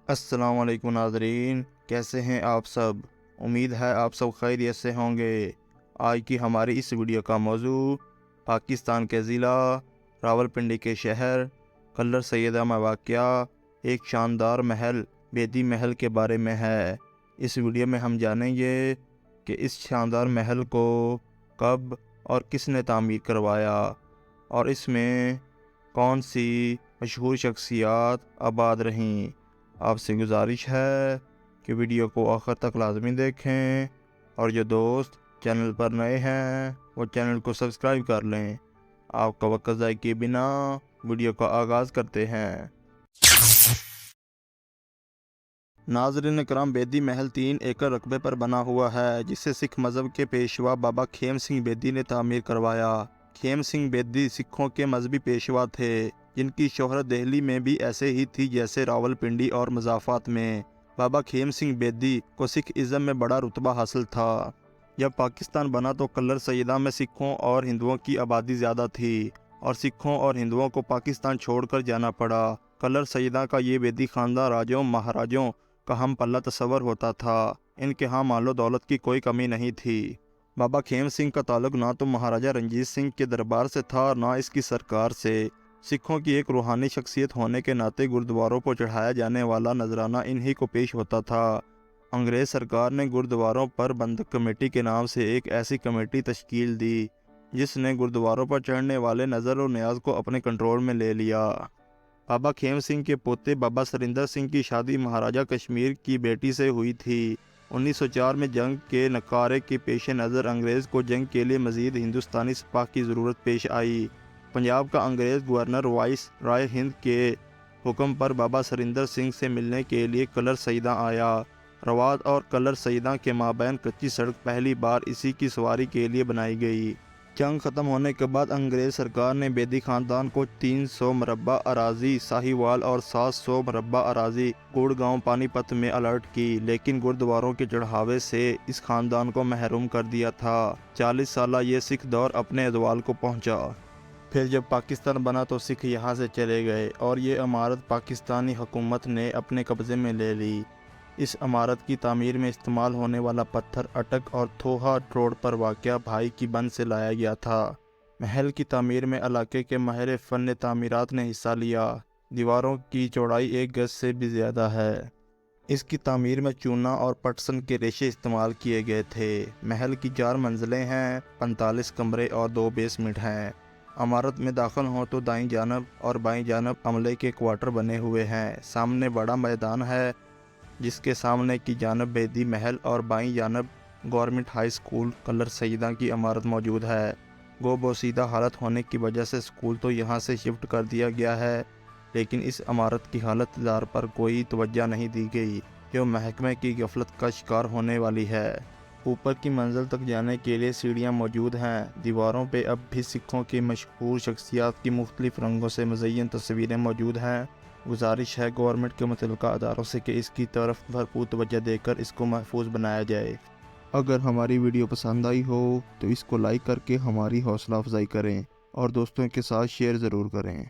السلام علیکم ناظرین، کیسے ہیں آپ سب؟ امید ہے آپ سب خیریت سے ہوں گے۔ آج کی ہماری اس ویڈیو کا موضوع پاکستان کے ضلع راولپنڈی کے شہر کلر سیدہ میں واقع ایک شاندار محل بیدی محل کے بارے میں ہے۔ اس ویڈیو میں ہم جانیں گے کہ اس شاندار محل کو کب اور کس نے تعمیر کروایا اور اس میں کون سی مشہور شخصیات آباد رہیں۔ آپ سے گزارش ہے کہ ویڈیو کو آخر تک لازمی دیکھیں اور جو دوست چینل پر نئے ہیں وہ چینل کو سبسکرائب کر لیں۔ آپ کا وقت ضائع کیے بنا ویڈیو کا آغاز کرتے ہیں۔ ناظرین کرام، بیدی محل 3 ایکڑ رقبے پر بنا ہوا ہے جسے سکھ مذہب کے پیشوا بابا کھیم سنگھ بیدی نے تعمیر کروایا۔ کھیم سنگھ بیدی سکھوں کے مذہبی پیشوا تھے جن کی شہرت دہلی میں بھی ایسے ہی تھی جیسے راولپنڈی اور مضافات میں۔ بابا کھیم سنگھ بیدی کو سکھ ازم میں بڑا رتبہ حاصل تھا۔ جب پاکستان بنا تو کلر سیدہ میں سکھوں اور ہندوؤں کی آبادی زیادہ تھی اور سکھوں اور ہندوؤں کو پاکستان چھوڑ کر جانا پڑا۔ کلر سیدہ کا یہ بیدی خاندان راجوں مہاراجوں کا ہم پلہ تصور ہوتا تھا۔ ان کے ہاں مال و دولت کی کوئی کمی نہیں تھی۔ بابا کھیم سنگھ کا تعلق نہ تو مہاراجہ رنجیت سنگھ کے دربار سے تھا اور نہ اس کی سرکار سے۔ سکھوں کی ایک روحانی شخصیت ہونے کے ناطے گردواروں پر چڑھایا جانے والا نذرانہ انہی کو پیش ہوتا تھا۔ انگریز سرکار نے گردواروں پر بندھک کمیٹی کے نام سے ایک ایسی کمیٹی تشکیل دی جس نے گردواروں پر چڑھنے والے نظر و نیاز کو اپنے کنٹرول میں لے لیا۔ بابا کھیم سنگھ کے پوتے بابا سریندر سنگھ کی شادی مہاراجہ کشمیر کی بیٹی سے ہوئی تھی۔ 1904 میں جنگ کے نکارے کے پیش نظر انگریز کو جنگ کے لیے مزید ہندوستانی سپاہ کی ضرورت پیش آئی۔ پنجاب کا انگریز گورنر وائس رائے ہند کے حکم پر بابا سریندر سنگھ سے ملنے کے لیے کلر سیدہ آیا۔ رواد اور کلر سیدہ کے مابین کچی سڑک پہلی بار اسی کی سواری کے لیے بنائی گئی۔ جنگ ختم ہونے کے بعد انگریز سرکار نے بیدی خاندان کو 300 مربع اراضی ساہیوال اور 700 مربع اراضی گڑگاؤں پانی پت میں الاٹ کی، لیکن گردواروں کے چڑھاوے سے اس خاندان کو محروم کر دیا تھا۔ 40 سالہ یہ سکھ دور اپنے ادوال کو پہنچا۔ پھر جب پاکستان بنا تو سکھ یہاں سے چلے گئے اور یہ عمارت پاکستانی حکومت نے اپنے قبضے میں لے لی۔ اس عمارت کی تعمیر میں استعمال ہونے والا پتھر اٹک اور تھوہا روڈ پر واقع بھائی کی بند سے لایا گیا تھا۔ محل کی تعمیر میں علاقے کے ماہر فن تعمیرات نے حصہ لیا۔ دیواروں کی چوڑائی 1 گز سے بھی زیادہ ہے۔ اس کی تعمیر میں چونا اور پٹسن کے ریشے استعمال کیے گئے تھے۔ محل کی 4 منزلیں ہیں، 45 کمرے اور 2 بیسمنٹ ہیں۔ عمارت میں داخل ہوں تو دائیں جانب اور بائیں جانب عملے کے کوارٹر بنے ہوئے ہیں۔ سامنے بڑا میدان ہے جس کے سامنے کی جانب بیدی محل اور بائیں جانب گورنمنٹ ہائی اسکول کلر سیدہ کی عمارت موجود ہے۔ گو بوسیدہ حالت ہونے کی وجہ سے اسکول تو یہاں سے شفٹ کر دیا گیا ہے، لیکن اس عمارت کی حالت دار پر کوئی توجہ نہیں دی گئی جو محکمے کی غفلت کا شکار ہونے والی ہے۔ اوپر کی منزل تک جانے کے لیے سیڑھیاں موجود ہیں۔ دیواروں پہ اب بھی سکھوں کی مشہور شخصیات کی مختلف رنگوں سے مزین تصویریں موجود ہیں۔ گزارش ہے گورنمنٹ کے متعلقہ اداروں سے کہ اس کی طرف بھرپور توجہ دے کر اس کو محفوظ بنایا جائے۔ اگر ہماری ویڈیو پسند آئی ہو تو اس کو لائک کر کے ہماری حوصلہ افزائی کریں اور دوستوں کے ساتھ شیئر ضرور کریں۔